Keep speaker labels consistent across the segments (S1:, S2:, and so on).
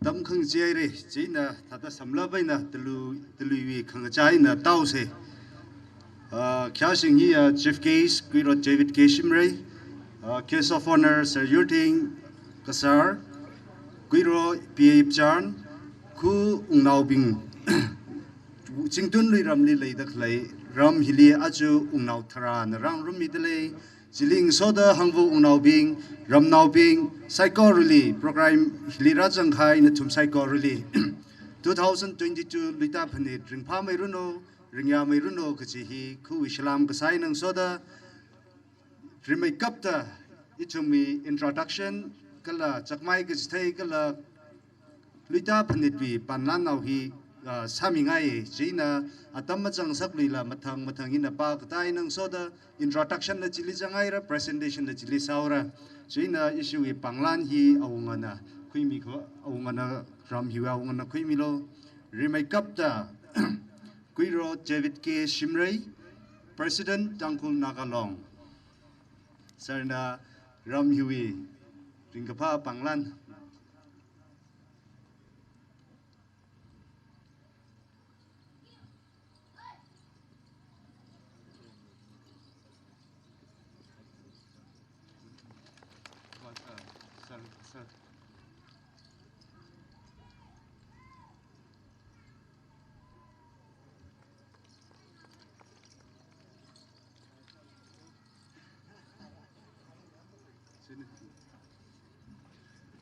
S1: Tâm khang chơi re, chỉ na thà sắm lá bay na Talui vi khang chơi na tao se. Kia sinh hi Chief Case, quý rồi David Case re, Case of Honor Sir Yurting Kasar, quý rồi PA Chan, khu nao bing, chính tuân lui ram li lấy đặc lấy ram hili aju nao thara na rang rum midle. Jiling soda hangvu nao bing ram nao bing psycho really program hilira janghai na thum psycho really 2022 Luita Phanit ringpha mai runo ringya mai runo kachi hi khu islam ka sai nang soda rimai kapta ichumi introduction kala chakmai ka thai kala Luita Phanit bi panlan nau hi samingai china atam chang sakli la mathang ina pa katai nang soda introduction na chili jangai ra presentation na chili saura china issue i panglan hi awngana khuimi kho awngana ram hiwa awngana khuimi lo remai kapta kuiro David K Shimrei President Tangkul Nagalong sarna ram hiwi ringkapa panglan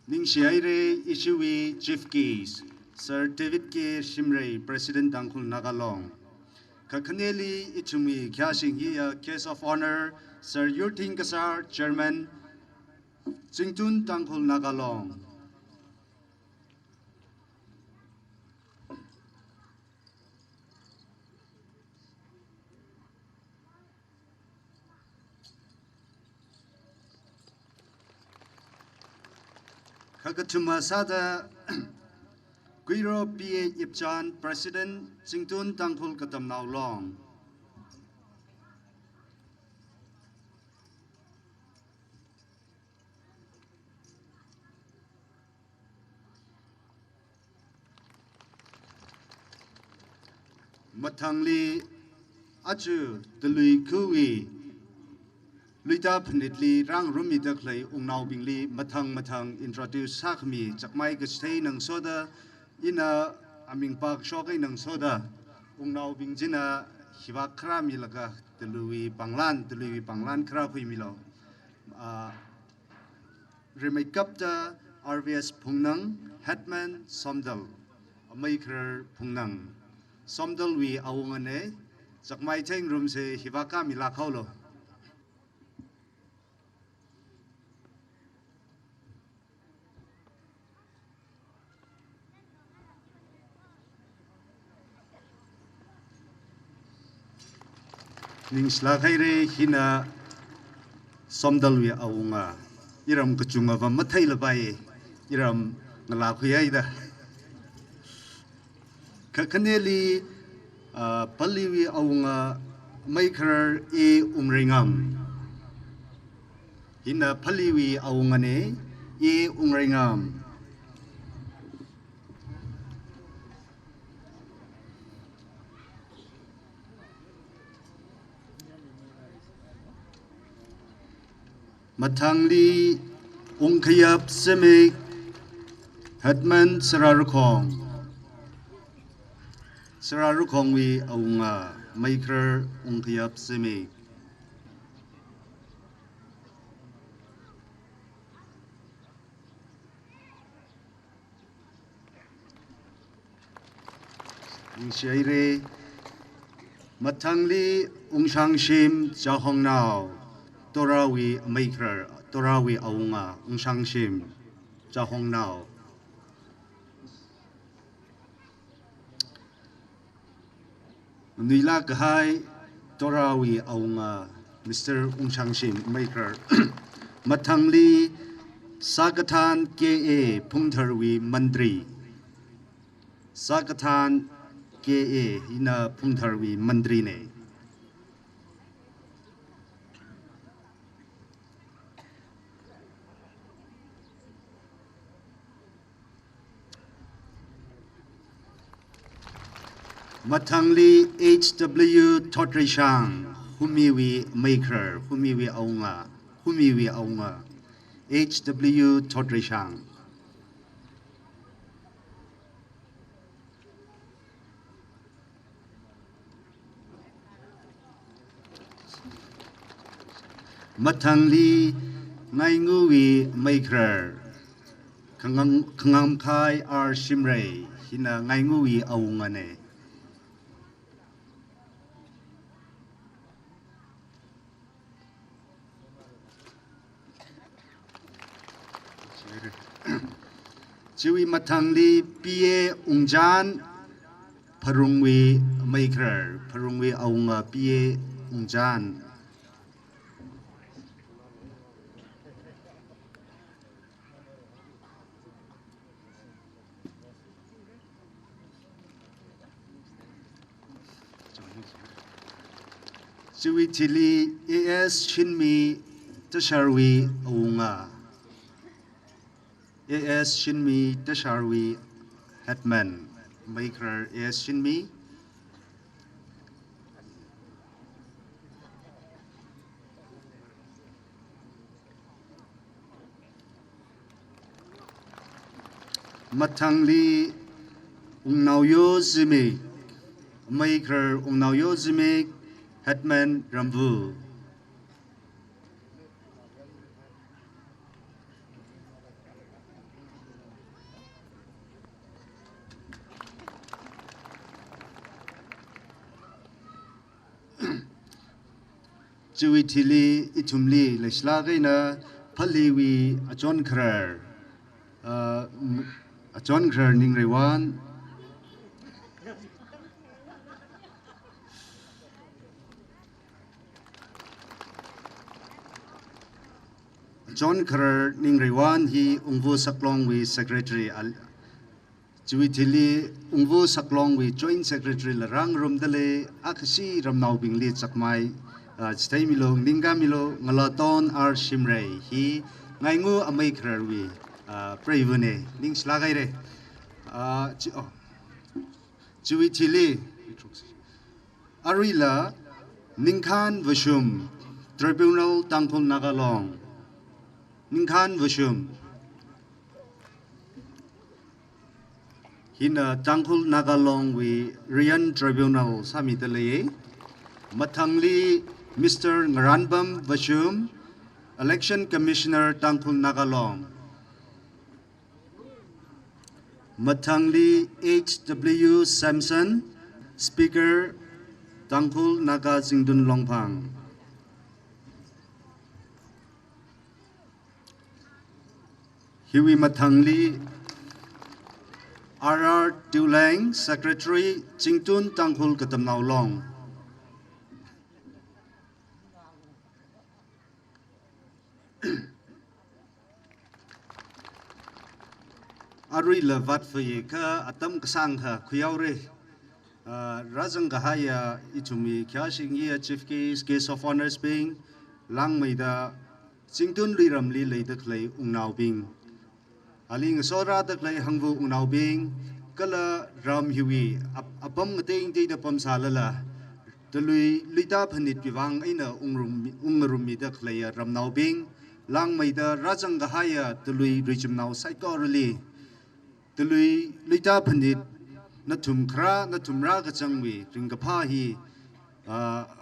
S1: Ning Shiaire Ishui Chief Case Sir David K Shimrei President Tangkul Nagalong Kakaneli Ichumi Kyashing Hiya Case of Honor Sir Yurting Kasar Chairman Jingtun Tangkul Nagalong Kakatuma Sada Guiro PA Ipchan President Jingtun Tangkul Katam Now Long Matangli Aju Talui Kui Luita Phanitli rang rumi daklai ungnau bingli mathang introduce sakmi chakmai gastei nang soda ina aming pak shokai nang soda ungnau bingjina hiwa krami laga Talui Panglan kra pui milo remai kapta RVS Pungnang Hetman Somdal Amaikar Pungnang Somdal wi awungane chakmai theng room se hiwa ka mila khaulo Ningsla khaire hina somdalwi awunga iram kachunga va mathai labai iram ngala khuyai da kaneli paliwi aunga maker e umringam hina paliwi aungane e umringam Matangli ungkayap semik Hetman Serarukong wi aunga maker ungkayap semik Syaire Matangli ungshangshim jahongnao Torawi maker Torawi aunga ungshangshim jahongnao Nila kahai Torawi aunga Mr. Ungshangshim maker Matangli Sakatan KA Pungtharwi Mandri Sakatan KA ina Pungtharwi Mandri ne Matangli HW Totrishang Humiwi maker Humiwi aunga HW Totrishang Matangli Ngainguwi maker Kangamkai R Shimrei hina Ngainguwi aunga ne Chiwi Matangli PA Ungjan Parungwi maker Parungwi aunga PA Ungjan Chiwi Tili AS Shinmi Tasharwi aunga AS Shinmi Tasharwi Hetman maker AS Shinmi Matangli Ungnauyo Zimik maker Ungnauyo Zimik Hetman Rambu Chiwi Tili Itumli Leslagina Paliwi Ajon Krer Ajon Krer Ningrewan John Krer Ningrewan hi Ungvu Saklong wi Secretary Chiwi Tili Ungvu Saklong wi Joint Secretary Larang Rumdale Akasi Ramnau Bingli Chakmai Stay Milo Ninga Milo Ngalaton R Shimrei hi Ngaingu Amai Krer wi Pravune Ning Slagaire Chiwi Tili Arila Ningkhan Vashum Tribunal Tangkul Nagalong Ningkhan Vashum Hina Tangkul Nagalong wi Rian Tribunal Samitale Matangli Mr. Ngaranbam Vashum Election Commissioner Tangkul Nagalong Matangli HW Samson Speaker Tangkul Naga Singdun Longpang Hiwi Matangli RR Tulang Secretary Chingtun Tangkul Katamnau Long อารุยเลวัดฟยก็อัตมกสังค่ะคุยเอาเรรัจังกหายาอิทุมีแค่สิ่งยี่chief case of honors beingลังไม่ได้จิงตุนลีรำลีเลยตะเลยอุณาวบิงอาลิงโซราตะเลยหังวูอุณาวบิงก็ละรำฮิวีอัปมกเตงที่เดปมซาลละตะลุยลิตาพนิดวิวังไอเนอุงรุมมีตะเลยรำนาวบิงลังไม่ได้รัจังกหายาตะลุยริจิมนาวไซกอรลีตะลุยลิตาพนิดนัทุมครานัทุมรากจังวีริงกพาฮี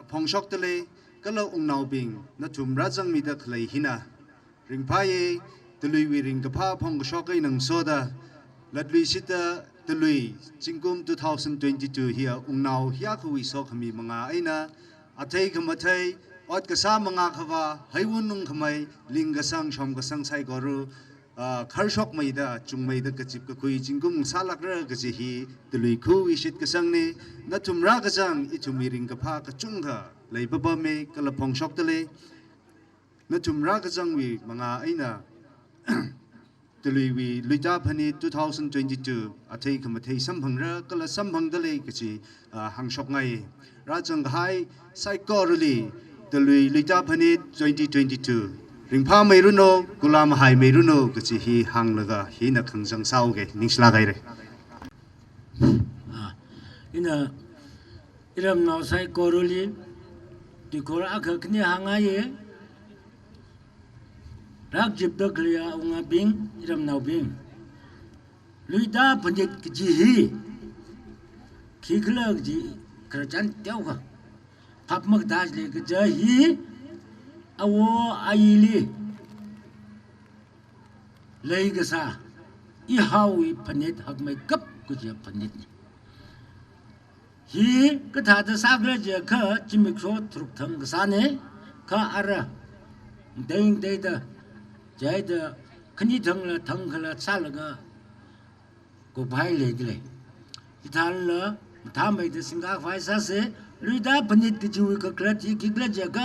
S1: พงชกตะเลยก็เราองนาวบิงนัทุมรัจังมีตะเลยหินะริงพายตะลุยวิริงกพาพงชกไอหนังโซดาลัดลุยสิตาตะลุยจิงกุม2022เฮียองนาวเฮียคุยโซขมีมังอาไอนะอาเทยขมาเทยอดกษามังอาขวาให้วุนนุงขมายลิงกสังชมกสังไซกอรูคาร์ช็อกไม่ได้จุงไม่ได้กระจิบกระคุยจิงกุมสาลักเรื่องกระจิฮีตะลุยคูวิชิตกสังนี่นัทุมรากจังอิทุมีริงกพากระจุงค่ะเลยปะปะเมกละพงช็อกตะเลยนัทุมรากจังวีมังอาไอนะตะลุยวีลุยตาพันี2022อาทิตย์ขมาเทยสัมพังเรื่องก็ละสัมพังตะเลยกระจิหังช็อกไงราจังไฮไซโคโรลีตะลุยลุยตาพันี2022ริงพาไม่รู้โนกุลามหายไม่รู้โนก็จะฮีหังเลยก็ฮีนักขังจังเศร้าเกนิ่งสลายเลย
S2: อินะอิรามนาวไซโคโรลีที่โคราชขึ้นยังไงรักจิบดักเลียองอาบิงอิรามนาวบิงลุยดาพันจิตกจีฮีขีกลักจีกระจันเต้าก็พับมักดาจเลยก็จะฮีอวอายิลีเลยก็ซาอีฮาวิพันนิดหักไม่กับก็จะพันนิดฮีก็ถ้าจะสักเลยจะข้าจิมิโครทรุกทั้งก็ซาเนี่ยข้าอะไรเด้งเด้งใจเด้ขณีทั้งละทั้งขละซาละก็ไปเลยเลยที่ท่านละทำให้เด็กสิงห์ไฟซาเสลุยดาพันนิดก็จะวิ่งก็กระจิกกระจิก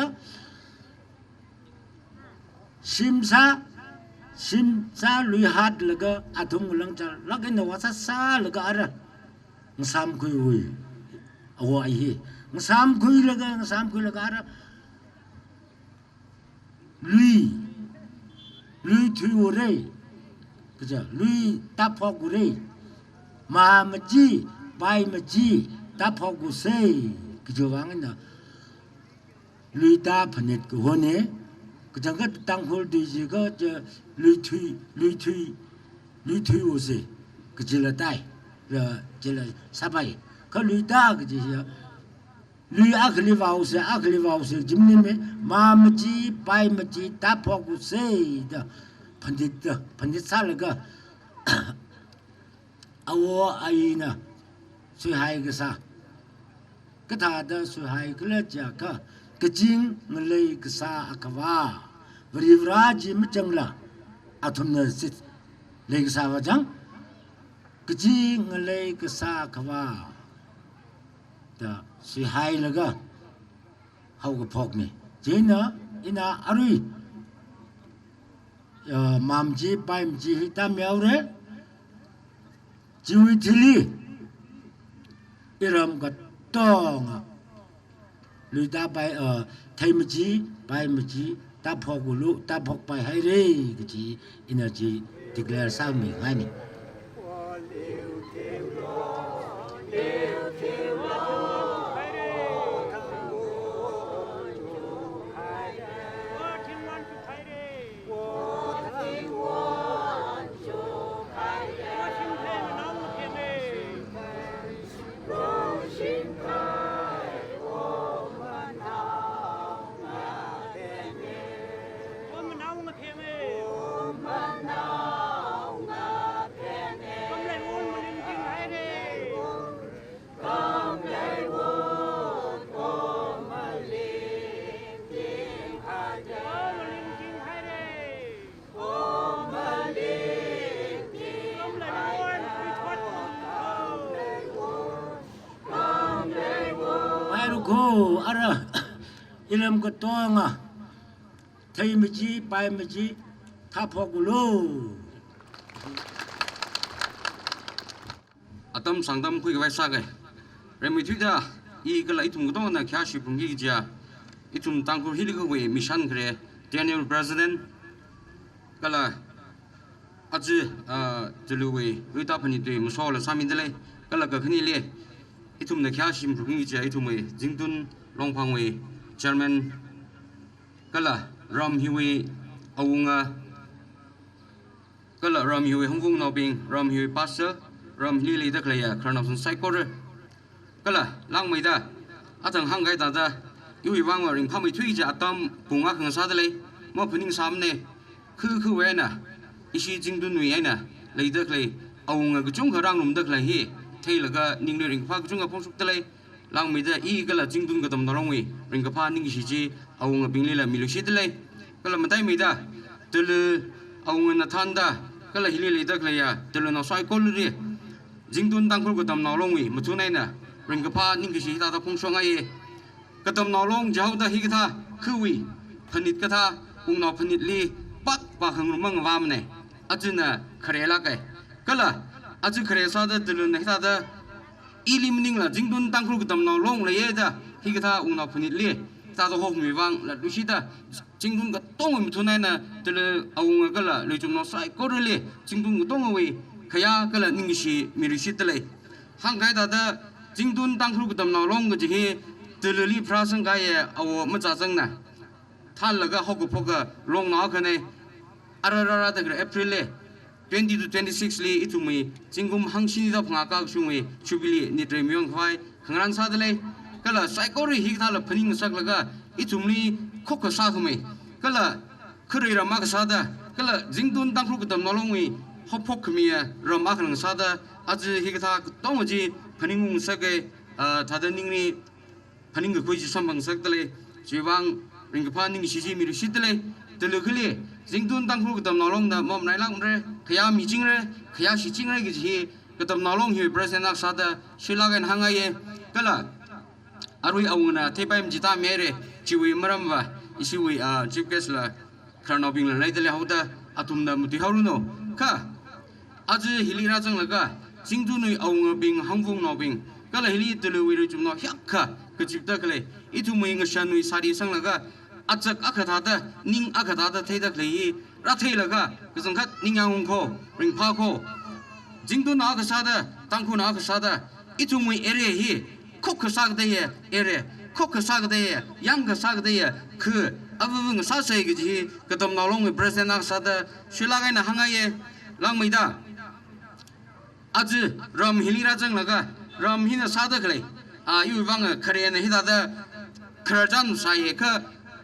S2: ชิมซาลุยฮัดแล้วก็อาทุ่งลังจัลลักอินวัชซาแล้วก็อะไรงสามคุยวุ้ยเอาไว้งสามคุยแล้วก็อะไรลุยทุยวุ้ยก็จะลุยตับพอกวุ้ยมาจีไปมาจีตับพอกวุ้ยเซ่ก็จะว่างั้นนะลุยตาพนิดก็หัวเนี่ยก็จังก็ตั้งคนดีจีก็จะลุยทุยโอเซ่ก็จะละได้จะละสบายก็ลุยตาก็จะลุยอักลิวาโอเซ่จิมนี่ไหมมาจีไปมาจีตาพอกุเซ่เด้อพันธิตซาลก็เอาไอ้น่ะสุดท้ายก็ซะก็ถ้าเด้อสุดท้ายก็เลยจะก็จริงมันเลยก็ซาอักว่าบริวราจิมจังละอาทุมเนสิเลยก็ซาว่าจังก็จริงมันเลยก็ซาอักว่าแต่สุดท้ายแล้วก็เขาก็พกนี่จริงนะอินาอารุยมามจีไปมจีฮิตามยาวเร่จีวิธีลีอิรามก็ต้องลุยตาไปไทยมจีไปมจีตาพอกุลุตาพอกไปให้เร่ก็จีอินาจีติกเลอร์สามีไงนี่อะไรอิเลมก็ต้องไทยมจีไปมจีถ้าพอกุโล
S3: atam sangdam kui vai sa gai remi thuida I kala itum gdo na kya shi pungi ja itum tangkur hili ko we mission kre Daniel president kala aji Talui Luita Phanit de musol sami dele kala ka khni le itum na kya shi pungi ja itum we jingtun longphang we chairman kala ram hiwi awunga kala ram hiwi hongkong nobing ram hiwi pastor ram hili da klaya kranapsun saikor kala lang mai da atang hangai da da yui wang wa ring phami thui ja atam punga khang sa da le mo phuning samne khu we na isi jingdun nui aina lei da klai awunga gchung kharang lum da klai hi thei laga ning le ring pha gchung ga phong suk da le lang mai da I kala jingdun ga dam narong wi ring ga pha ning si ji awunga bingli la milu si da le kala matai mai da tul awunga na thanda kala hili le da klai ya tul na sai kol ri jingdun tangkhul ga dam narong wi muthu nai na ring ka pa ning ki ta khong song ai katam nalong jau da hi ka tha khui Phanit ka tha ung na Phanit li pak pa khang mang wam ne ajuna kharela kai kala aju khare sa da dulun ne ta da ilim ning la jingdun tangkhul ka tam nalong le ye da hi ka tha ung na Phanit li ta da hok mi wang la lusi da jingdun ka tong mi thunai na tul aung ka la le chum no sai ko le jingdun ka tong wi khaya ka la ning si mi ri si da le hang kai da da jingdun tangkhul ka tam nalong ga ji tululi prasang ga ye awo ma cha chang na thal laga hok phok ga long na kha ne arara da gra april le 20 to 26 li itumi jingum hangsin da phanga ka sungwi chubili ni tre myong khwai khangran sa dele kala saikori hi thala phaning sak laga itumli khok sa khme kala khri ra ma ka sa da kala jingdun tangkhul ka tam nalong wi hok phok khmiya ra ma khang sa da aji hi tha tong ji phaning sa ge 다다닝이 파닝 그 거지 선방 석들에 지방 링그 파닝 시시미르 시들에 들르글리 징돈 당후 그담 나롱다 몸 나이랑래 그야 미징래 그야 시징래 그지 그담 나롱 히 프레젠트 사다 실라겐 항아예 깔라 아루이 아우나 테바임 지타 메레 지위 머람바 이시위 집게슬라 크라노빙을 라이들레 하우다 아툼다 무티 하루노 카 아즈 힐리라정라가 징두누이 아웅어빙 항풍 노빙 kala hili Talui jumno hyakha kachipta kale itu muinga shanui sari sanglaga achak akhathada ning akhathada theida klei rathei laga kazangkhat ningyang ko ringpha ko jingdu na khasada tangkhu na khasada itu mui ere hi khok khasag de ye ere khok khasag de ye yang khasag de ye khu abung sa sai gi ji kadam na long president na khasada shilagai na hangaye langmaida आज राम हिलीरा जंग लगा राम हिना सादा खले यु वांग खरे ने हिदा द खरजान साये ख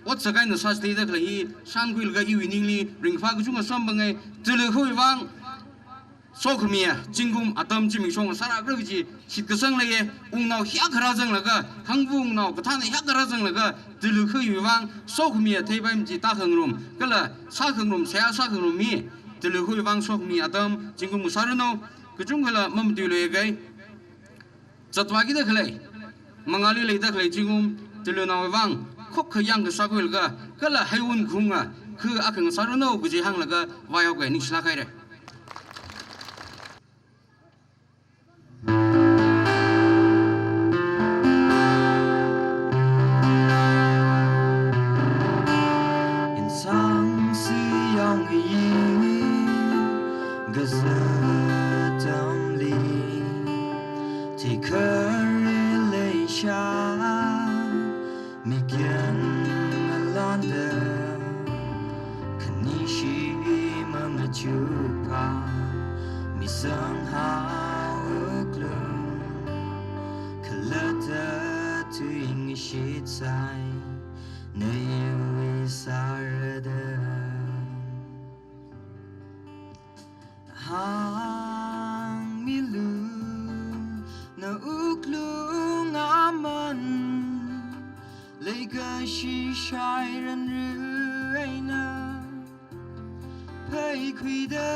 S3: ओत सगाइन सास्ति द खले हि सांगुल ग यु निंगली रिंगफा गु जुंग संबंगे तुले खुइ वांग सोखमिया जिंगुम आतम जिमिं सोंग सारा ग्रगजी सितगसंग लगे उंनाव हिया खरा जंग लगा हंगबु उंनाव कथाने हिया खरा जंग लगा तुले खुइ वांग सोखमिया थैबाम जि ताखंगरुम कला साखंगरुम साया साखंगरुम मी तुले खुइ वांग सोखमिया आतम जिंगुम सारुनो kujungala mamdule gai zatwagi da khlai mangali le da khlai jingum tiluna wang khok khayang ga sagul ga kala hayun khunga khu akhang saruno guji hang laga wayo ga ni sla kai re
S4: insang si yang yi gaza Migyan alanda Kanishi mamachupa Misang hauklum Kalata tuing shitsai Newi sarada Hang milu Na uklung aman Lega shi shai ran rui na Pai kui da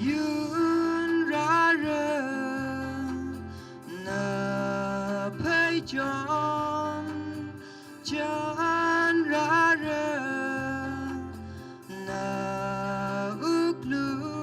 S4: Yun ra ra Na pai John John ra ra Na uklung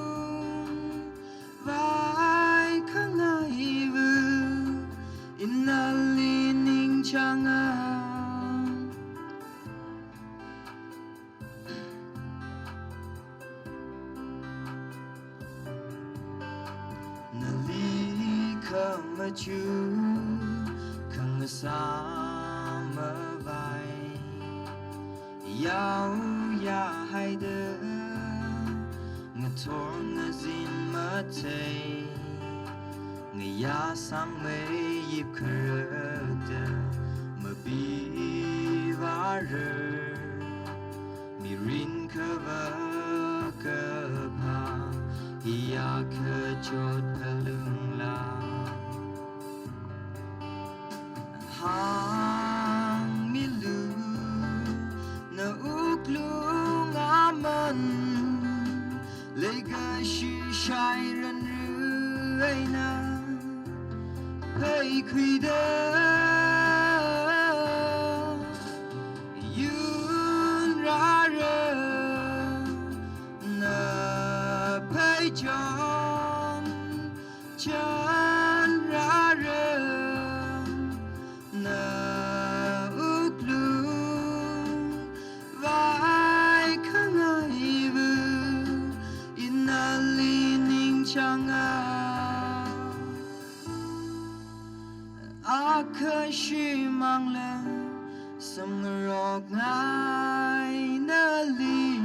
S4: khâm mà chú khăng mà sa mà vai yau ya hai đứa ngờ thôn ngờ zin mà thấy ngờ ya sang mây yếp khờ đờ mà bi va rơ mi rin khờ vơ khờ pa ya khờ chốt khờ lưng la hang mi lu na uk lu ngã mần lấy cái sự sai rần rưỡi na hay khi đó yun ra rơ na phải chọn chân ra rơ na uk lu vai khăng ai vu inali ning chang a khơi shi mang lên sông rọc ngai na li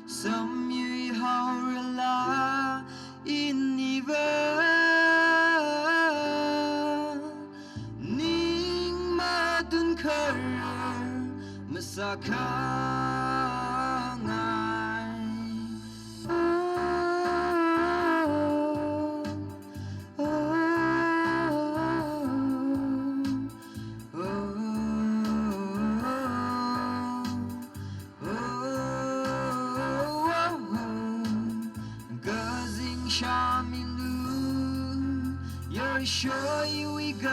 S4: sông yu hao la in ni vơ ning ma dun khờ mà sa khang ai show you we go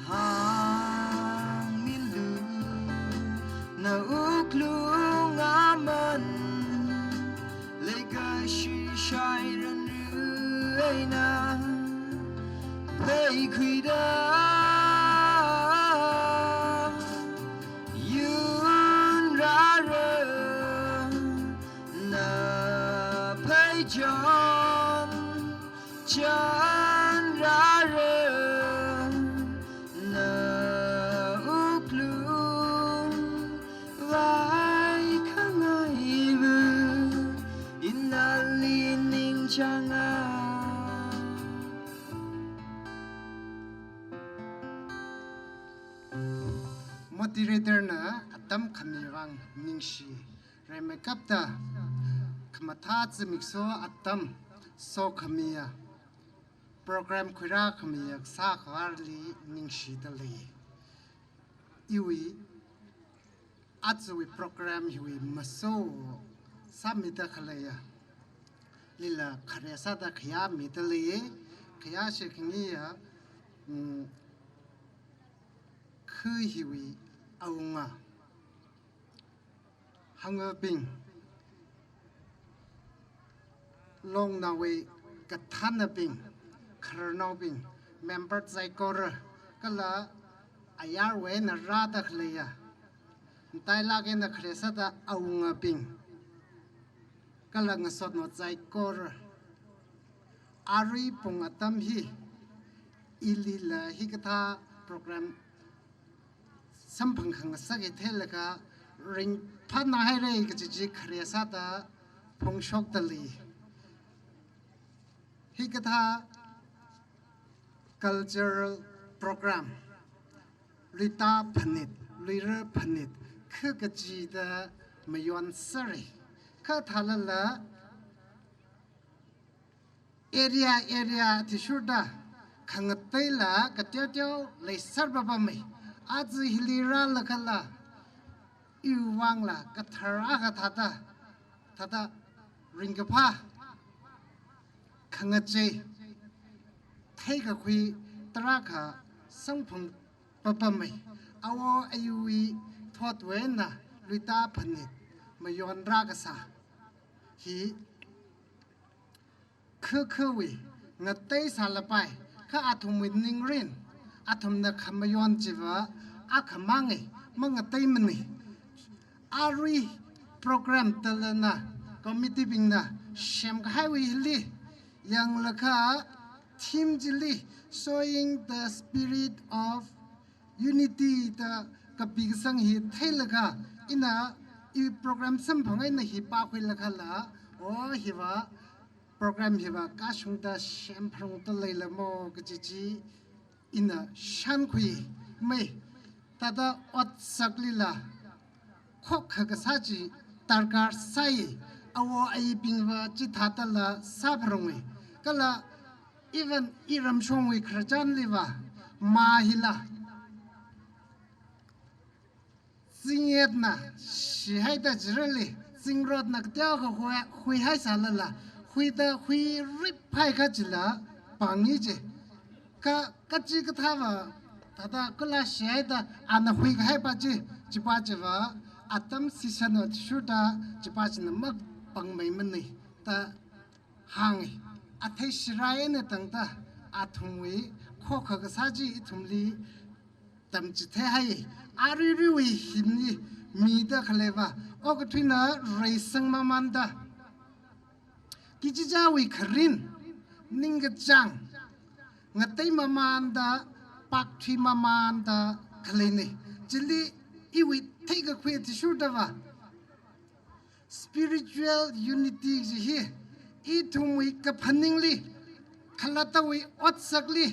S4: hang mi lu na uk lu ngã mần lấy cái sự sai rần rưỡi na thấy khi đó yun ra rơ na phải chọn chân ra rơ na uk lu vai khăng ai vu inali ning chang
S5: moderator na atam khamiwang ningshi remekap ta khmatha chmikso atam so khamia program khura khamia sa kharli ningshi tali iwi atwi program hiwi maso samita khalaya lila kharesa da khya mitali khya shekniya khu hiwi aunga hanga ping long na we kathana ping kharno ping member zaikor kala ayar we na rata khleya tai la ke na khresa da aunga ping kala ngasot no zaikor ari pungatam hi ilila hi katha program sampang khang sagi thelaka ring phana hai re ki ji khresa da phongshok tali hi katha cultural program Luita Phanit Luira Phanit khư ka ji da mayon sari kha thalala area tishuda khangatai la katyo le sarba ba mai azi hilira lakala iwang la kathara ka thata ringapha khangache thai ka khui tara kha sangphung papa mai awo ayui thot we na Luita Phanit mayon ra ka sa hi khư we ngatai salapai kha athum with ningrin athum na khamayon jiwa akhamange mangatai mani ari program talana committee bingna shem khai wi li yang la kha team jili showing the spirit of unity the kapig sang hi thai la kha ina I program sam phang na hi pa khoi la kha la o hi wa program hi wa ka shung da shem phrong to lai la mo ka chi ina shan khui mai ta da ot sakli la khok kha ka sa chi tarkar sai awo ai pingwa chi thata la sa phrong kala even iram shong wi khrajan liwa ma hila singet na shi hai da jirali singrot na kya ko hui hai sala la hui da hui rip phai kha jila pangi je ka chi ka tha wa tada kala shi hai da ana hui hai pa ji ji pa je wa atam sisano shuda ji pa ji na mak pang mai man nei ta hang a thai shirai ne tang ta a thum wi kho kha ga sa ji thum li tam chi the hai ari ri wi him ni mi da khleva o ka thina raisang mamanda ki ji ja wi khrin ning ga chang ngatai mamanda pak thi mamanda khlene jili I wi thai ga khwe ti shu da wa spiritual unity ji hi I thum wi ka phaning li khalata wi ot sakli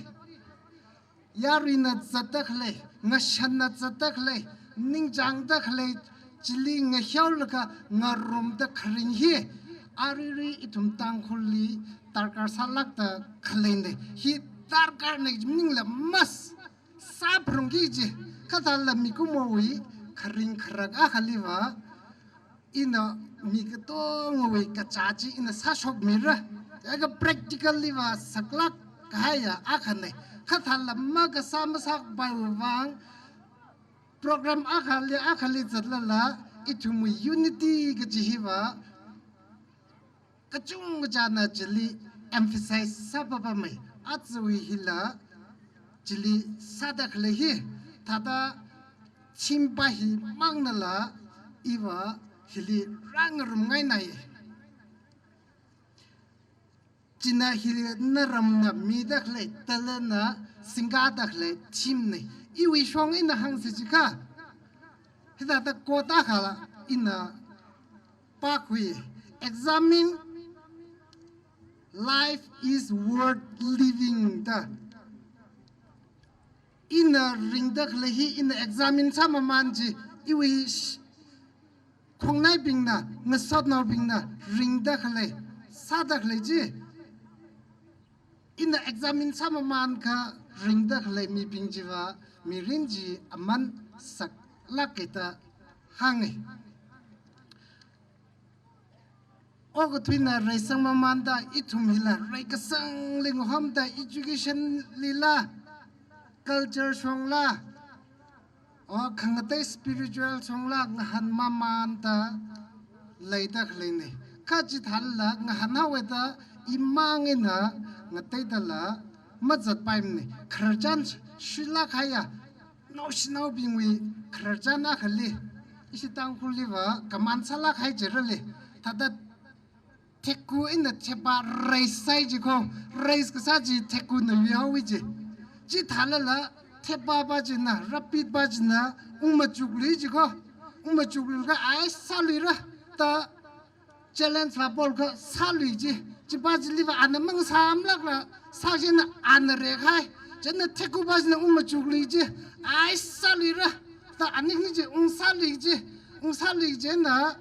S5: yarina zatak le nga shanna zatak le ning jang da khle chili nga hyaul ka nga rum da khring hi ariri itum tang khuli tarkar salak da khlende hi tarkar ne ning la mas sa prong gi ji kata la mi ku mo wi khring khrak a khaliwa ina mi ka to ngoi ka cha ji ina sa shok mi ra ga practically wa saklak ka ya a khane kata la ma ka sa ma sak ba wang program akhali zatla la itumu unity ga jiwa kachung jana jili emphasize sababa mai atzui hila jili sadak lehi tada chimpa hi mangnala iwa hili rangrum ngai nai jina hili naram na midak le talana singadak le chimne iwi shong ina hang si ka hida ta kota khala ina pa khui examine life is worth living da ina ring da khle hi ina examine sama manji iwi khongnai bing na ngasat na bing na ring da khle sa da khle ji ina examine sama man ka ring da khle mi bing ji wa mi rinji aman sak laketa hangi ogo twina raisang mamanda itum hila raikasang ling homda education lila culture songla o khangate spiritual songla ngahan mamanda leida khlene khaji thalla ngahan haweta imangena ngatai dala mazat paimne kharjan shila khaya no snow bingwi kharjana khali isi tang khuliwa kaman sala khai jerale tada teku in the chepa race sai ji ko race ka sa ji teku na wi hawi ji thalala tepa ba ji na rapid ba ji na umma chugli ji ko umma chugli ka ai salira ta challenge fa bol ko salui ji ba ji liwa anamang sam lak la sa ji na an re khai jana teku ba ji na umma chugli ji ai salira ta anik ni ji sali ji na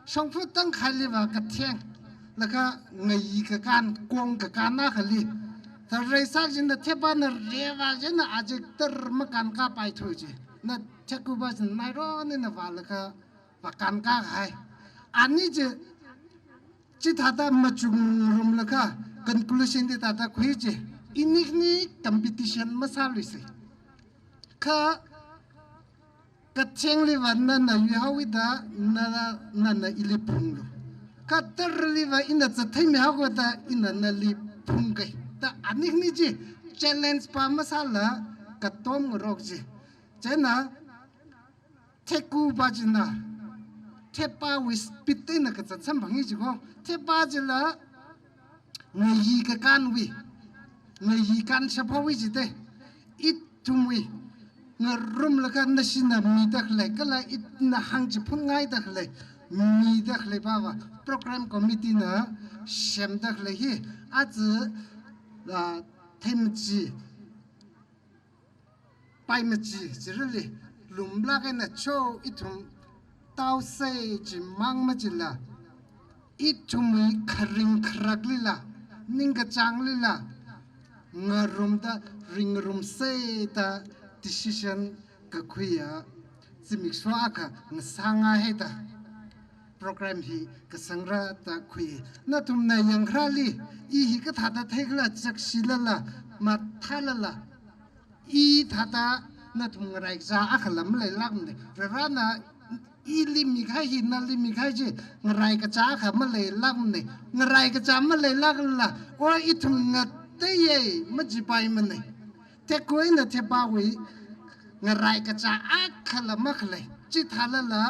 S5: shongfu tang khali wa ka theng laka ngai ka kan kong ka kana khali ta raisa ji na thepa na rewa ji na ajik tar ma kan ka pai tho ji na teku ba ji na ro ni na wa laka wa kan ka khai ani ji thata ma chung rum laka conclusion de tata khui ji inik ni competition ma salui se ka kacheng li wanna na yawida na ilipung ka terli wa ina chathai me hawda ina na li phungkai ta anik ni ji challenge pa masala ka tom rok ji chena theku bajna เทปาวิสปิตินก็จะสัมพังอีจิโกเทปาจะละเงยกับการวิเงยการเฉพาะวิจิเตอิทุมวิเงรุมละกันนชินามีดักเลยก็เลยอินาหังจิพุ่งง่ายดักเลยมีดักเลยบ้าวโปรแกรมคอมมิตี้นะเชื่อมดักเลยฮีอาจจะเทมจีไปมจีจะเรื่องลุมละกันนะโชอิทุมเต้าเซจิมังมาจิละอิทุมวิคริงครักลิละนิ่งกระจังลิละเงรุมตาริงรุมเซตา decision ก็คุยจะมีส่วนก็งสังอาเหตุโปรแกรมฮีก็สังระตาคุยนั่นทุกนายยังคราลีอีฮีก็ทัดเทกละจักชิลละมาทัลละอีทัดนั่นทุกอะไรจ้าอักลำเลยลักมันเลยร้านน่ะอีลิมิกให้หินนั่นลิมิกให้จีงไรก็จ้าขมันเลยลักมันเลยงไรก็จ้ามันเลยลักละว่าอีทุกงเตยมันจีไปมันเลยเทกุยนะเทปาวิงไรก็จะอักขละมักเลยจิตฮัลละ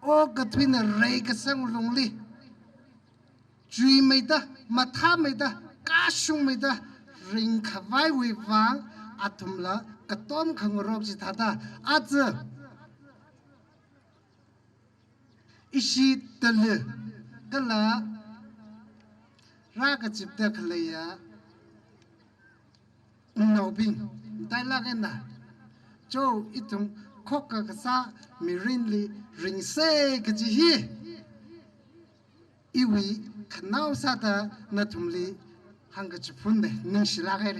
S5: โอ้กทวินเรก็สังลงลีจุยไม่ได้มาท่าไม่ได้กาชุงไม่ได้ริงขวายวิวางอัตุมละกระต้มขังรบจิตฮัดอาจจะอิชิตเลก็ละรากจิบเด็กเลยนอบิงได้ละกันนะโจอิตุมคกกะซามีรินลีริงเซกจิฮีอีวีขนาวซาตานาทุมลีหังกจิพุนเดนิงชิลาเกเร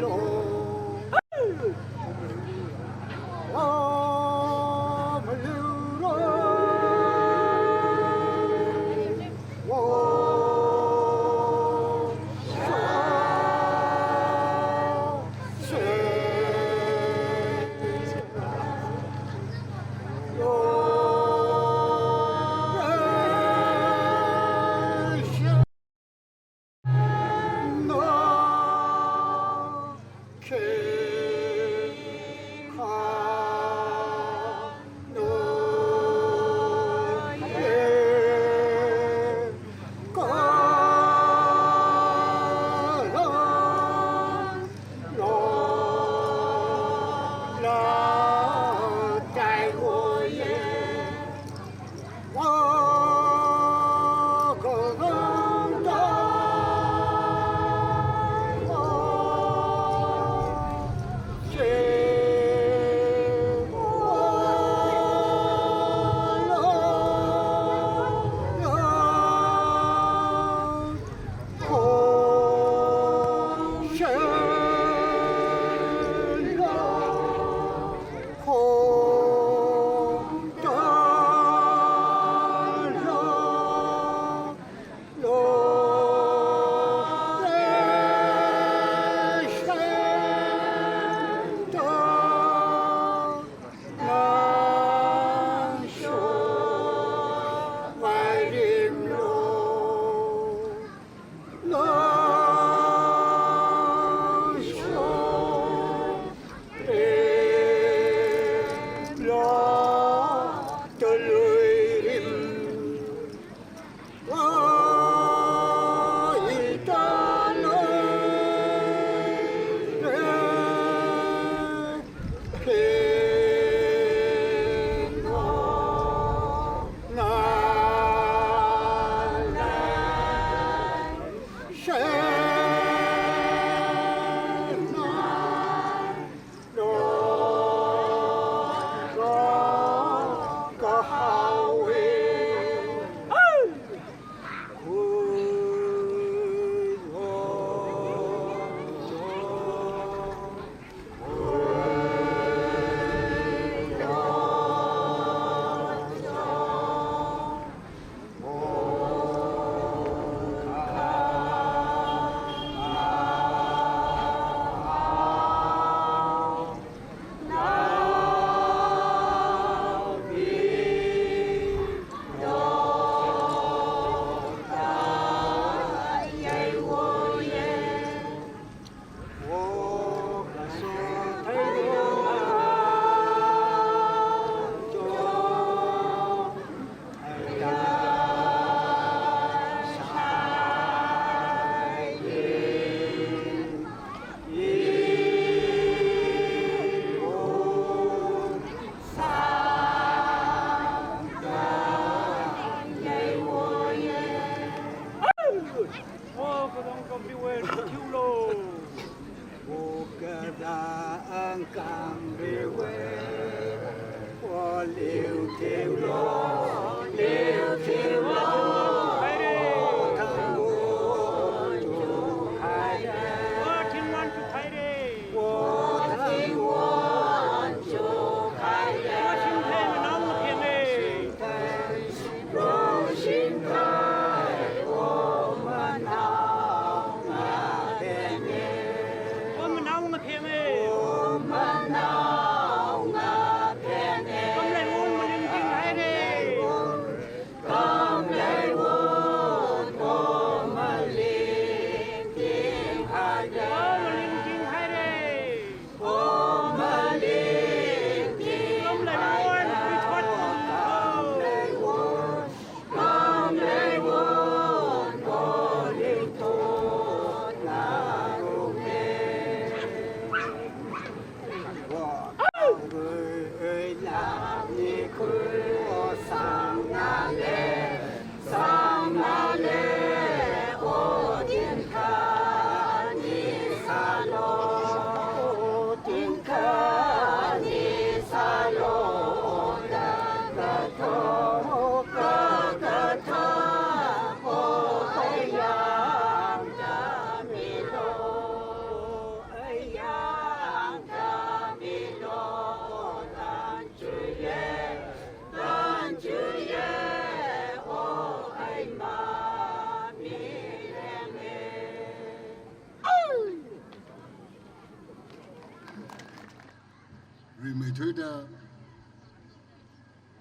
S6: Lo,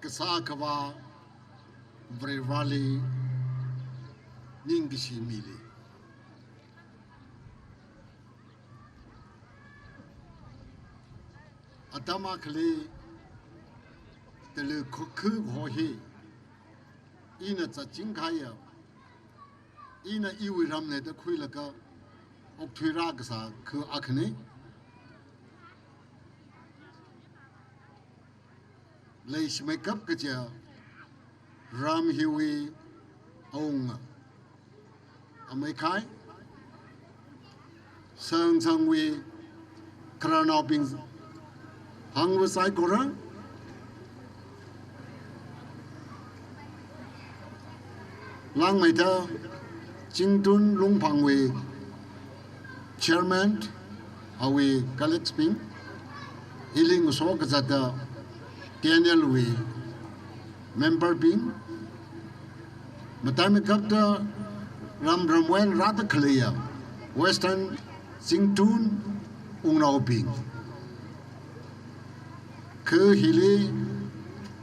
S6: Kasakawa Vrevali Ningishi Mili. Atama Kali Tele Kuku Hohi Ina Tsachinkaya Ina Iwi Ramne the Kuilaka Oktuiragasa Ku Akne Leish make up Kaja Ram Hiwi Ong Amekai Sang Sangwi Kranoping Hang was I Gora Lang Maita Jingdun Lung Pangwei Chairman Awi Galax Ping Healing Sokazata Daniel Wei Member Ping Matami Kapta Ram Ramwen Rata Kalia Western Jingdun Ungnao Ping Ke Hili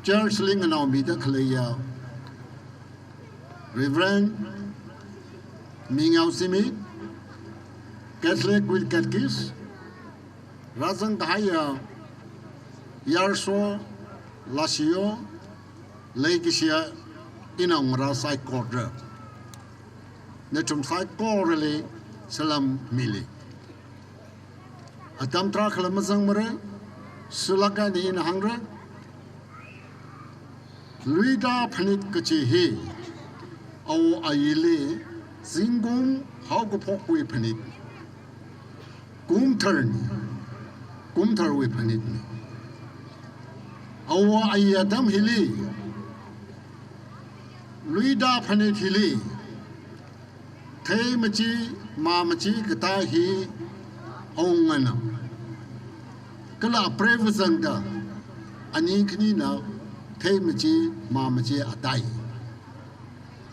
S6: Charles Ling and Almida Kalia Reverend Mingao Simi Catholic with Catkis Razan Daya Yarso Lasio Lakeshia Inamra Sai Quarter Netum Sai Correle Salam Mili Atam Traklamazang Mare Sulaka in Hangra Luida Phanit Kachi Au Ayele Zingum Haugopokwe Phanit Gumtar we Phanit Au Ayadam Hili Luida Phanit Hili Temachi Mamachi Katahi Ongana Kala Prevazanga Aninknina Temachi Mamachi Atai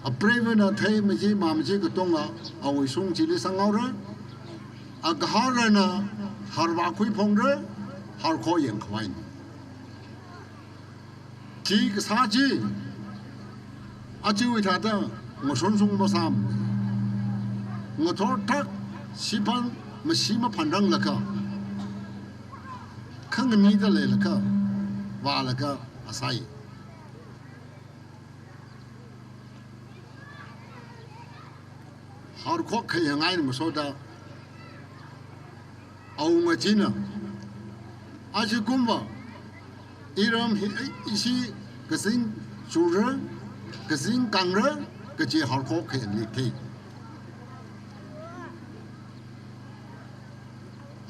S6: A Prevana Temachi Mamachi Katonga Awisung Chili Sangaura A Gaharana Harvakui Pongra Harkoyan Kwine Chi Saji Ajuitata Moshonsung Mosam Motor Tak Sipan Mashima Pandang Laka Kanganida Laka Valaka Asai Harkok Yangai Masoda Aumajina Ajikumba Iram Ishi Gazing Shura Gazing Kangra Gaji Harkok and Liki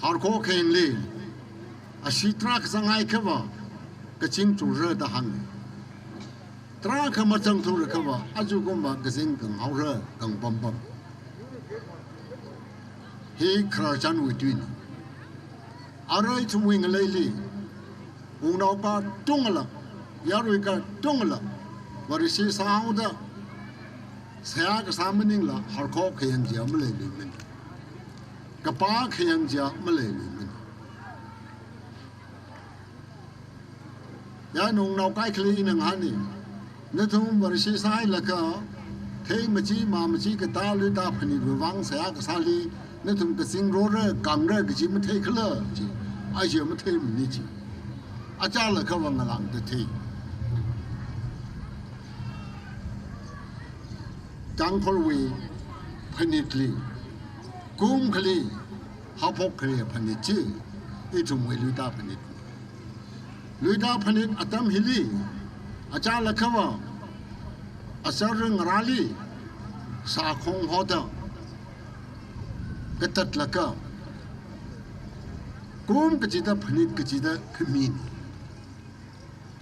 S6: Harkok and Lee Ashitrak Sangai Kava Gaching to Red the Hung Traka Matang to recover Ajugumba Gazing Kang Aura Kang Bombom He Krajan between Arai to wing a lady Unaupa Tungala Yarika Tungala but it says how the Sayaka summoning la Harkok and Jamalay women Kapak and Jamalay women Yanung now clean and honey Natum but it says I like a Tamachi Mamachi Talui Luita Phanit Wang Sayaka Sali Natum Kasing Roda Gangra Gajim take her I shall take Nichi Ajala Kavang along the tea Tangpolwe Phanitli Gumkali Hapokre Phanichi Itum Luita Phanit Luita Phanit Atam Hili Ajala Kava Asarang Rali Sakong Hota Gatat Laka Gum Kajita Phanit Kajita Kamini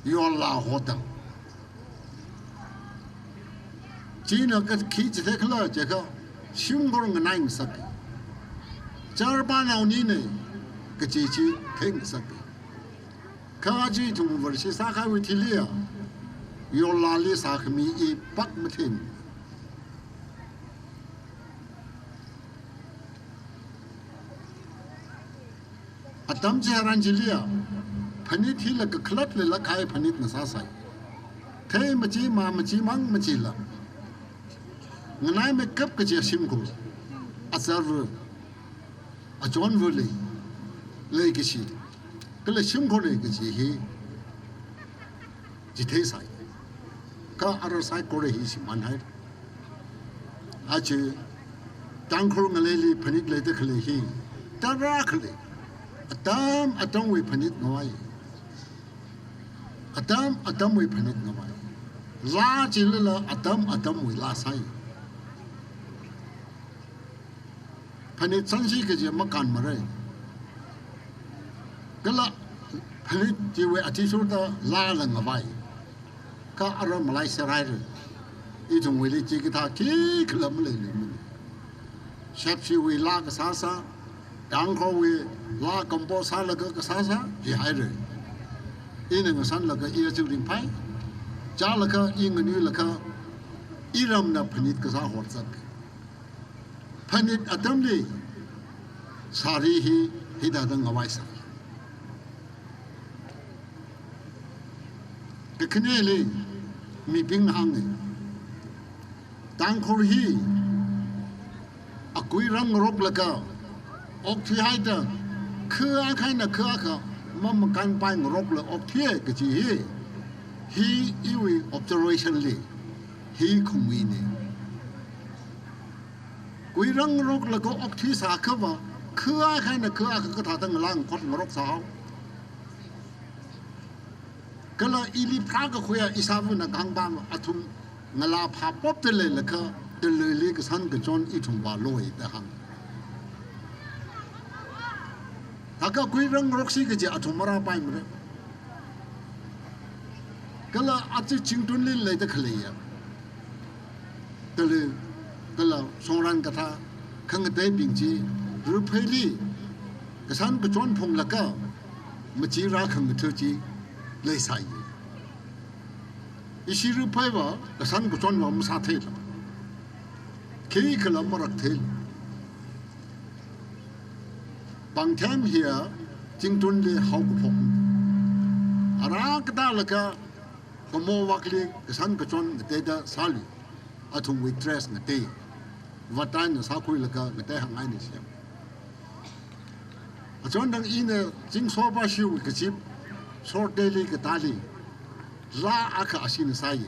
S6: Yola Hota China got kids Tekla Jaka Shumburng Nine Saki Jarbana Nine Kachichi King Saki Kaji to Versisaka with Tilia Yola Lisakmi E Pakmatin Atam Jaranjilia Phanit Hila Kaklat Lakai Phanit Nasasai thế mà chỉ mắng mà chỉ là ngày nay mới cấp cái chuyện sim của observer ở chọn vừa lấy cái gì cái là sim của lấy cái gì hi chỉ thế sai cả ở sai của lấy gì mà hay à chứ tăng khung lấy Phanit lấy được lấy hi ta ra lấy Adam với Phanit nói Adam với Phanit nói la chỉ là Adam với la sai Phanit sẵn sĩ cái gì mà cần mà đấy cái là Phanit chỉ với ati số đó la là ngã vai cả ở Malaysia rồi ít trong với chỉ cái thà kí cái làm lên mình sắp xỉ với la cái sa đang có với la combo sa là cái sa thì hay rồi in người san là cái yêu chịu đình phải cha là cái in người là cái iram na Phanit cái sa hot sắc Phanit Adam đi sari hi đã đang ngawai sa cái này li mi ping hang này tang khor hi akui rang rop là cái ốc thi hai ta khưa khai na khưa ka mắm can pai rop là ốc thi cái gì hi yêu observation li hi không mi này quý răng rốc là có ốc thi xả khớp vào khưa khai là khưa cái thằng tăng lang quát rốc sao cái là ili phá cái khuya isavu na gang ban atum ngala phá bóp tới lên là cái tới lên cái san cái chọn ít thùng vào lôi để hàng ta cái quý răng rốc xí cái gì atum mara bay mà đấy cái là ati chính tuân lên lấy tới khơi à tới lên cái là song ran cái thà khang cái bình chi rồi phải đi cái san cái chọn phong là cái mà chỉ ra khang cái thứ chi lấy sai ý rồi phải vào cái san cái chọn vào mà sát thế là khi cái làm mà rắc thế bằng thêm here chính tuân lên hậu của phong ra cái đó là cái mô vạc lên cái san cái chọn cái đó sali ở trong waitress người ta và tay nó sao khui là cái người ta hàng ngày này xem ở chỗ đang in chính số bao nhiêu cái chip số daily cái tali la aka asin sai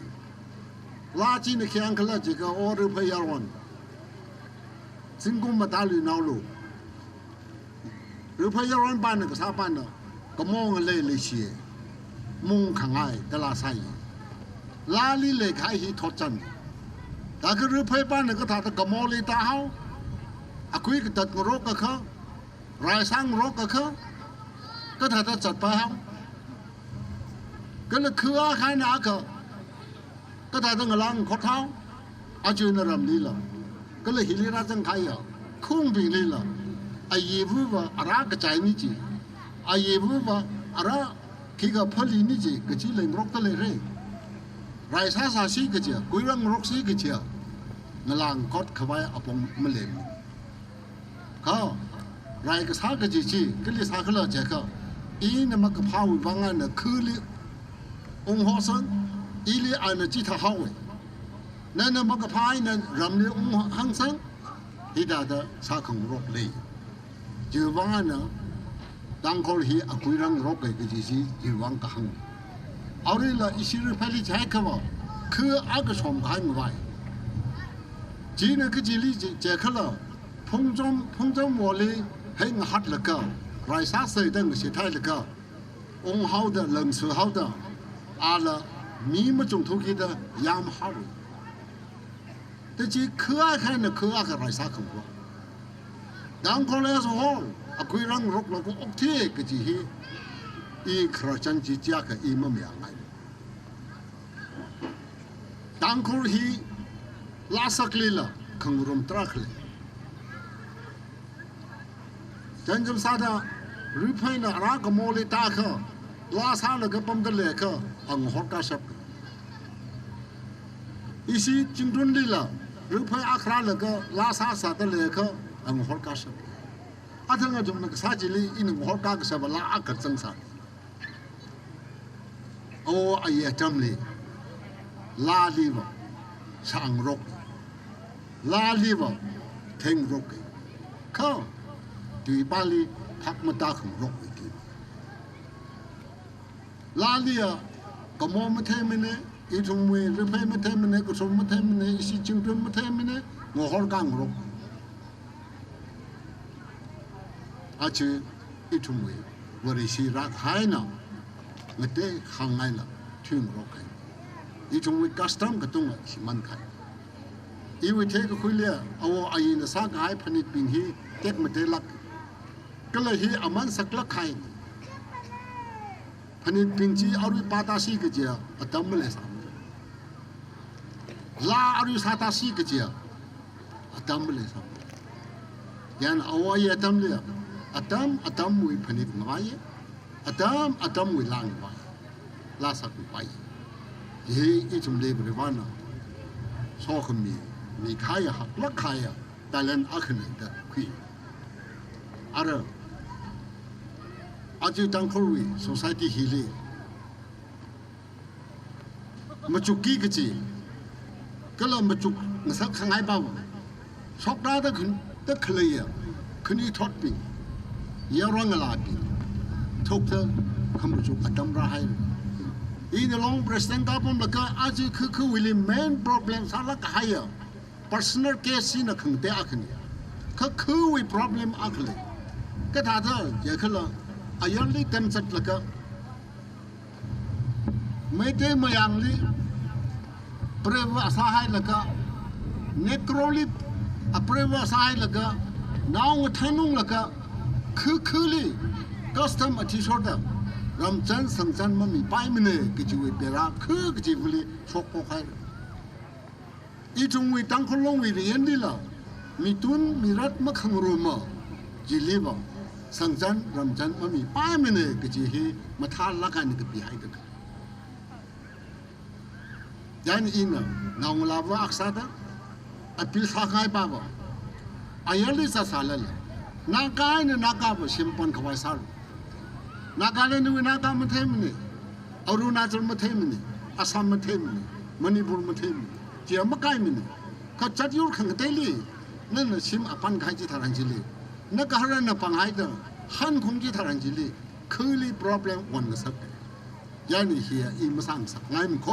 S6: la chỉ là khi anh cái là chỉ có order phải giao hoàn chính cũng mà tali nào luôn rồi phải giao hoàn ban cái sao ban đó có mong lấy xí mong hàng ngày cái là sai la li lấy cái gì thoát chân ta cứ rửa phơi ban này có thà ta cầm mò lên ta hao, quý cái tật của rốt cái khớ, rai sang rốt cái khớ, có thà ta chặt phải hao, cái là khứa khai nã cơ, có thà ta ngờ lang khó tháo, chuyện nó làm đi là, cái là hili ra chẳng khai à, không bị đi là, ai vu và ara cái trái ní gì, ai vu và ara khi cái phơi ní gì, cái chỉ lên rốt cái lên rồi. Rai sa si cái gì, quý răng rốc si cái gì, nó lang cốt khơi ở bông mê lem, có, rai cái sa cái gì, cái li sa cái là gì cơ, ý nó mà cái phao vang anh nó khư li, ông họ sơn, ý li anh nó chỉ thà hao ấy, nên nó mà cái phai nó rầm li ông hăng sơn, thì đã sa không rốc li, chỉ vang anh nó, đang coi hi ở quý răng rốc cái gì, chỉ vang cái hăng. ở đây là ý rồi phải đi chạy cơ mà cứ ai cái xóm khai người vậy chỉ là cái gì lý chạy khờ là phong trong mùa li hay ngã hắt là cơ rồi sát xây đang người sẽ thay là cơ ông hậu đó lần sự hậu đó là mi mà trồng thu kia đó yam hậu thế chỉ cứ ai khai là cứ ai cái rồi sát không có đang có lẽ số quý răng rốc là có ốc thế cái gì ý khởi chân chỉ chia cái ý mà miệng này, đang có hi lá sắc lì là không rôm trắc lì, chân chân sao đó, rùi phải là ra cái mồ lì ta khờ, lá sao là cái bấm cái lệ khờ, ăn hot cá sấu, ý sĩ chính tuân lì là rùi phải ác ra là cái lá sao sao cái lệ khờ, ăn hot cá sấu, à thằng nào chúng nó cái sao chỉ lì, in hot cá sấu là ác cái chân sao. Ô ai chăm li, ลาลีวะช่างรกลาลีวะเทงรกเขาดูบาลีพักมาตาของรกอีกลาลีอะก็มองมาเทมันเนี่ยอีทุ่งเวรเพย์มาเทมันเนี่ยก็สมมาเทมันเนี่ยอีสิจิงตุนมาเทมันเนี่ยงอหอกางรกอาชีอีทุ่งเววริสิรักหายนะเมื่อเตะขังไงล่ะถึงรกอีทุ่งเวกัสตัมก็ต้องสิมันไข่อีวิเทก็คุยเลี้ยเอาไอ้เนี่ยสักหายพนิดปิงฮีเก็บมาเตะลักก็เลยฮีอามันสักลักไข่พนิดปิงจีอารุปาตาสีก็เจ้าอัตมเลยสามลาอารุสาตาสีก็เจ้าอัตมเลยสามยันเอาไว้อัตมเลยอัตมมวยพนิดง่ายอัตมมวยลางไปลาสักไปยี่อีจุ่มเลยบริวารน่ะชอบคนมีขายหักลักขายแต่เล่นอักเนี่ยเด็กคุยอะไรอาจจะตั้งคนวิสังคมฮิลีมาจุกี้ก็จีก็เลยมาจุกมาสักข้างไงบ้างชอบได้แต่เคลียขึ้นอีทอดปียาร้องอะไรปีทุกเธอคำมาจุกอัตมราให้อีนี่ลองประสานกับผมแล้วก็อาจจะคือวิลลี่ main problem สารก็ให้ personal case นี่ขังเตะอักนี่คือวิ problem อักเลยก็ถ้าเธออยากละอายันลีเต็มสัตว์แล้วก็ไม่ได้มาอย่างลีเปรวสาหายแล้วก็เนกโรลีเปรวสาหายแล้วก็น้องทันุงแล้วก็คือลีคัสตอมอธิชดรำจันสังจันมันมีไปมันเนี่ยกิจวิเปราคือกิจวิลีชกพกให้อีจงวิตั้งคนลงวิเรียนดีละมีตุนมีรัฐมาขังรูมาจิลีบสังจันรำจันมันมีป้ายมันเนี่ยกิจเหมาทานละกันนี่ก็ปีให้กันยันอินน่ะน้องลาวอักษรอภิษฐานไปบ่อายันลิซาซาลเลยนักการเนี่ยนักการบ่ชิมปันขวายสารนักการเนี่ยนู่นนักการมันเทมันเนี่ยอรุณาจัลมันเทมันเนี่ยอาสามมันเทมันเนี่ยมณีปุรมันเทมันเจียมกายมันเนี่ยเขาจัดยุรขังเตลีนั่นน่ะชิมอปันขายจิตรังจิลีนักการเนี่ยปังหายเด้อหันคงจิตรังจิลีคือลี problem วันละสักยันเฮียอีมาสั่งสักไงมันโค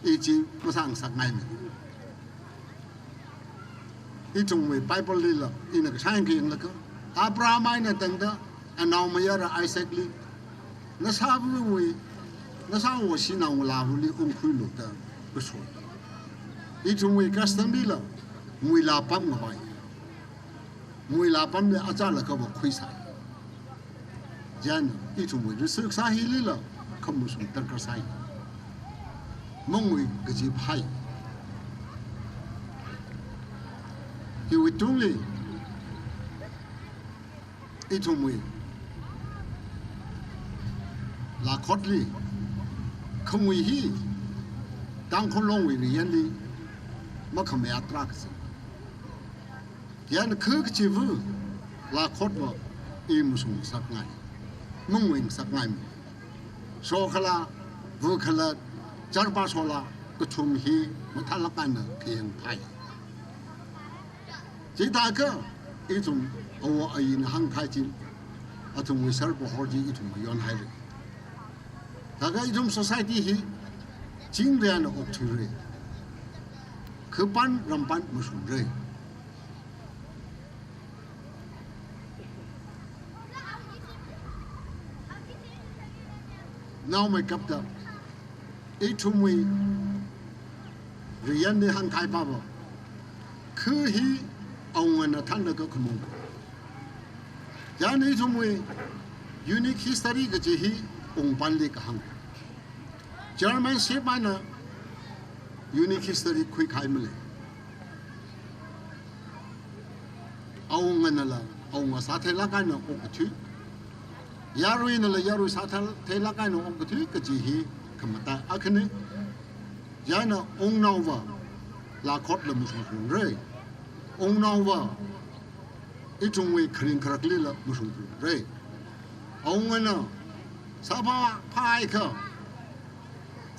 S6: อีจีมาสั่งสักไงมันอีจงไว้ไปบริละอีนักช่างกินแล้วก็อับราฮัมเนี่ยตั้งแต่อันน้องมาเยอะไอเซกลีนั่นทราบว่านั่นทราบว่าสิน้องลาหุลีคุยลุตาก็สวยอีจงไว้กัสตันดีละมวยลาปั๊มเข้าไปมวยลาปั๊มเนี่ยอาจารย์แล้วก็บอกคุยสายยันอีจงไว้รู้สึกสาหิลีละคำมุสลิมตั้งกระสายมองวิกจีบให้ที่วิจุงลีอีทุ่มวิลาคอดลีขโมยฮีตั้งคนลงวิเรียนลีมาขโมยอัตราคสิยันคือกจีบลาคอดว่าอีมุสลิมสักไงมองวิสักไงโซขลาวูขลาจารบาโซลาก็ชุมฮีมาทะเลาะกันเพียงไพ่จีตาก็อีทุ่มเอาไอ้นหังไทยจีอาทุ่มวิสาร์บุฮอร์จีอีทุ่มย้อนให้เลยแต่ก็อีทุ่ม society ฮีจริงเรียนออกทีเลยคือปันรำปันมุสลิมเลยน้องไม่กับเด็กอีทุ่มวิเรียนในหังไทยป่าวคือฮีเอาเงินท่านเด็กก็ขโมยยานี่ทุ่มวิยูนิคฮิสตอรีก็จะฮีองค์ปันเล็กหังเจอร์แมนเชฟมันนะยูนิคฮิสตอรีคุยขายมาเลยเอาเงินนั่นละเอาเงินสาธารณะกันนะองค์ที่ยารุยนั่นละยารุยสาธารณะกันนะองค์ที่ก็จะฮีขมาตาอักเนี่ยยานะองค์นาวะลาคอดละมุสลิมเร่องค์นาวะอีจงวิคริงครักลีละมุสลิมเร่ องค์นั้นสภาพายเขา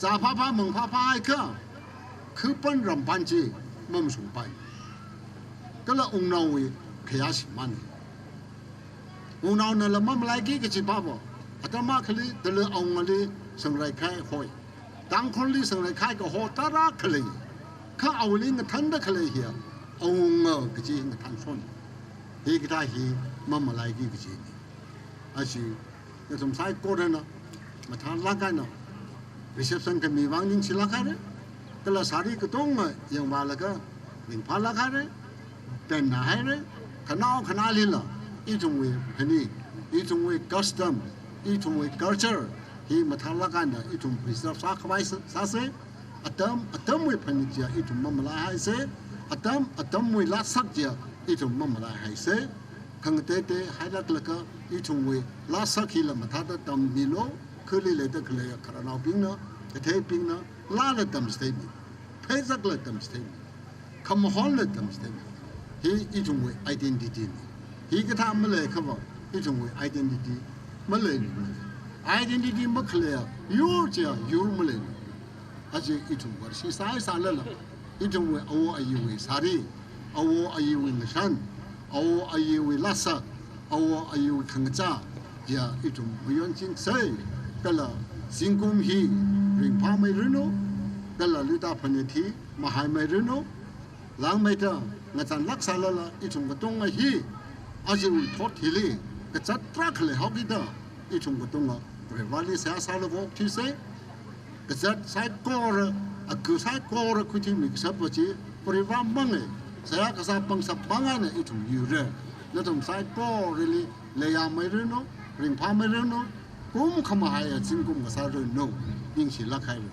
S6: จ่าพามึงพาไอ้ข้าคือเป็นรำพันจีมั่มสูงไปก็ละองค์นาวีขยาสิมันองค์นาเนี่ยละมั่มไล่กี่ก็จีบ้าบ่อาตมาคลีแต่ละองค์ลีสังไรแค่หอยต่างคนลีสังไรแค่ก็หอตารักคลีข้าเอาลิงกับทันได้คลีเหียองค์ก็จีกับทันส่วนฮีก็ได้ฮีมั่มไล่กี่ก็จีอาชีจะสงสัยโกรธนะมาทานลักกันนะreception ก็มีวางยิงชิลักอะไรก็ละสารีก็ต้องยังว่าละก็ยิงพาลักอะไรเป็นหน้าอะไรขนาลิละอีตรงเวพนี่อีตรงเว custom อีตรงเว culture ฮีมาทานลักกันนะอีตรง preserve สักไว้ซะเสอัตมเวพนี่จะอีตรงมั่มลายให้เสอัตมเวลักสักจะอีตรงมั่มลายให้เสขังเตให้ลักละก็อีตรงเวลักสักฮีละมาทานตามมิโลคือเลยเลยตะเคลียคารานาปิงนะเทปิงนะลาเลตัมสเตมีเพซักเลตัมสเตมีคำฮอลเลตัมสเตมีฮีอีจงเวไอดีนิตี้ฮีก็ทำมาเลยครับว่าอีจงเวไอดีนิตี้มาเลยไอดีนิตี้มาเคลียยูเจียยูมาเลยอาจจะอีจงเวสิสายสารละอีจงเวเอาอายุเวสารีเอาอายุเวนิชันเอาอายุเวลาสักเอาอายุเวขังจ้าอย่าอีจงเวยันจิงเซก็ละสิงคุมฮีริงพาไม่รู้โนก็ละลุตาพันธีมาหายไม่รู้โนหลังไม่ได้งั้นลักษณะละอีจงก็ต้องฮีอาจจะวิทอทีลีก็จัดตรักเลยเขาคิดว่าอีจงก็ต้องเรียกว่าลิเซียสาวกที่เสก็จัดใช้กอร์คือใช้กอร์คุยที่มีสับปะจีปริวัติบังเอเสียก็สับปังสับบังอันอีจงอยู่เร่แล้วต้องใช้กอร์เลยยามไม่รู้โนริงพาไม่รู้โนกุมขมาให้จิงกุมก็สารโนยิ่งสิลักให้
S7: เ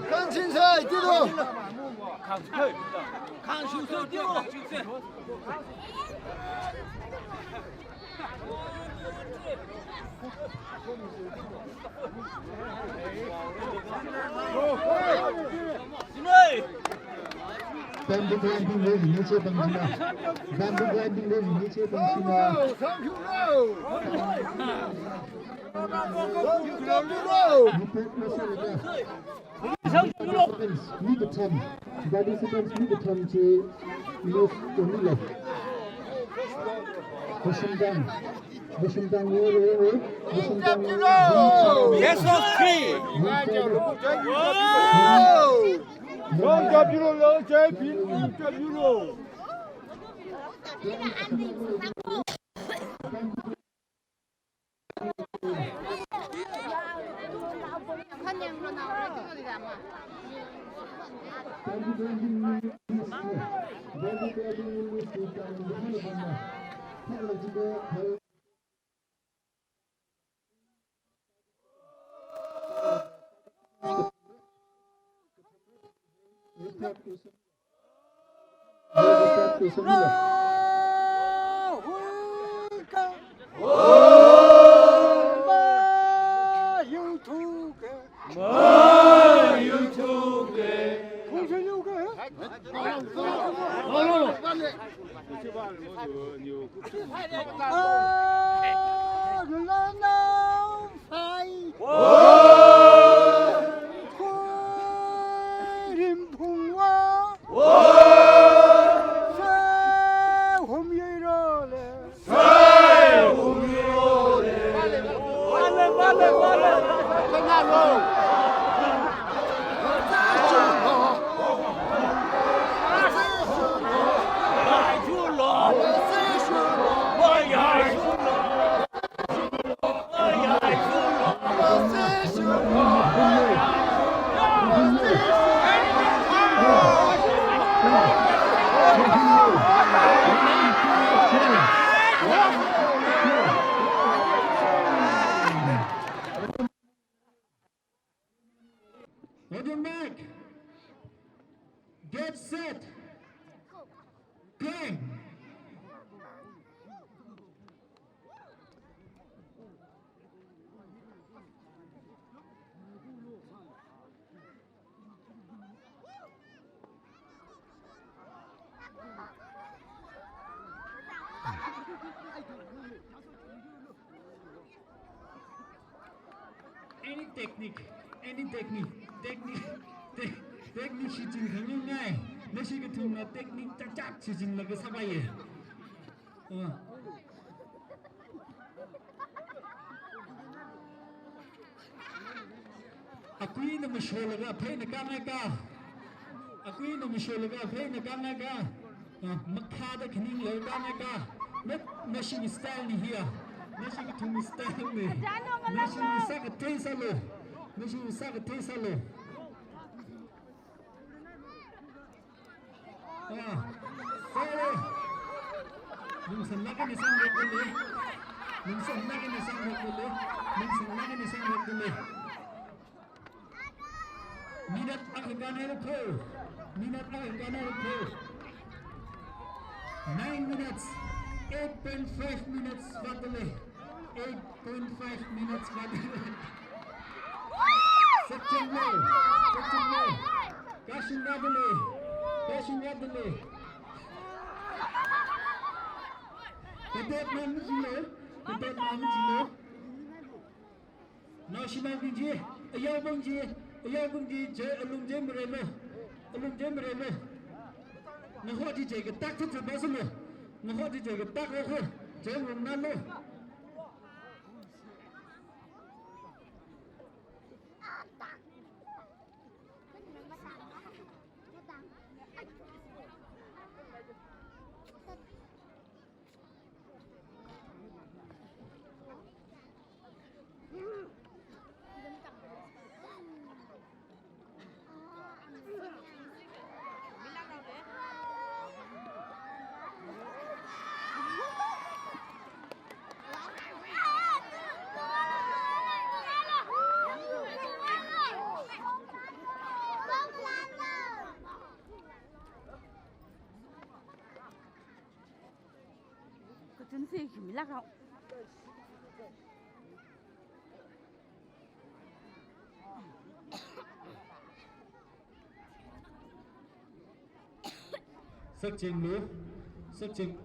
S6: 강신사 뛰어.
S7: 강신사 뛰어.
S8: Bamboo grinding leg ini ce bangina. Bamboo grinding leg ini ce bangina. Migetam. Body sequence migetam ce left onila. Bersendang. Bersendang woi. Bersendang.
S7: Yes of three.
S6: Long W long J P W.
S8: Welcome back. Get set. Play. Any technique shi jing khang ngai na shi ke thum na technique chak chak shi jing la ke sabai ye akui na mashol ga phai na ka akui na mashol ga phai na ka makha da khning le ka na shi style ni here na shi ke thum style ni na shi sa ka taisa lo sorry mình sẵn lắc cái này sang được rồi mình sẵn lắc cái này sang được rồi minat ang ganay po 9 minutes 8.5 minutes badale 8.5 minutes badale September Kashin badale Kedet namu jilo National Vijay ayaw bang je alum je merelo na ho di je ke tak tu ba so lo na ho di je ke tak ho je rum na lo
S9: 真是娱乐好。
S8: Sắc trình nữa, sắc trình.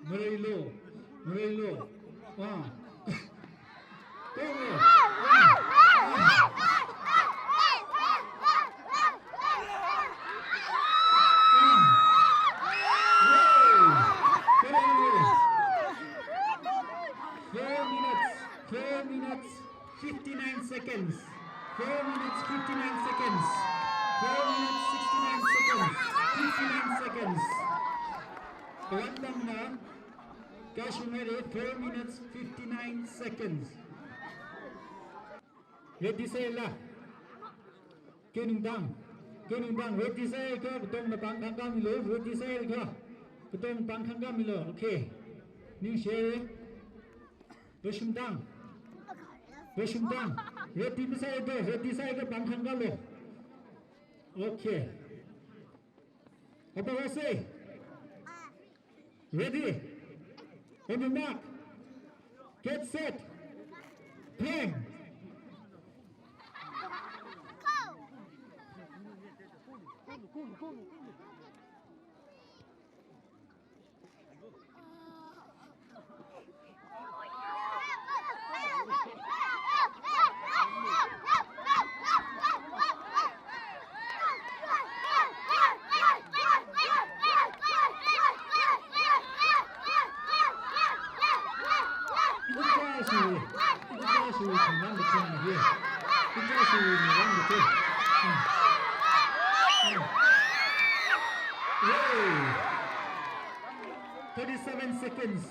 S8: Marilo. Four minutes, 59 seconds. 4 minutes, 59 seconds. 4 minutes, 69 seconds. 59 seconds. One number. Kashmir, 4 minutes, 59 seconds. Ready, say la. Kenung dang. Ready, say ka. Betong na pang kangkang milo. Ready, say ka. Betong pang kangkang milo. Okay. New share. Bashum dang. Ready, say ka. Ready, say ka. Pang kangkang lo. Okay. Apa kau say? Ready. On your mark, get set, bang. Yay! 37 seconds.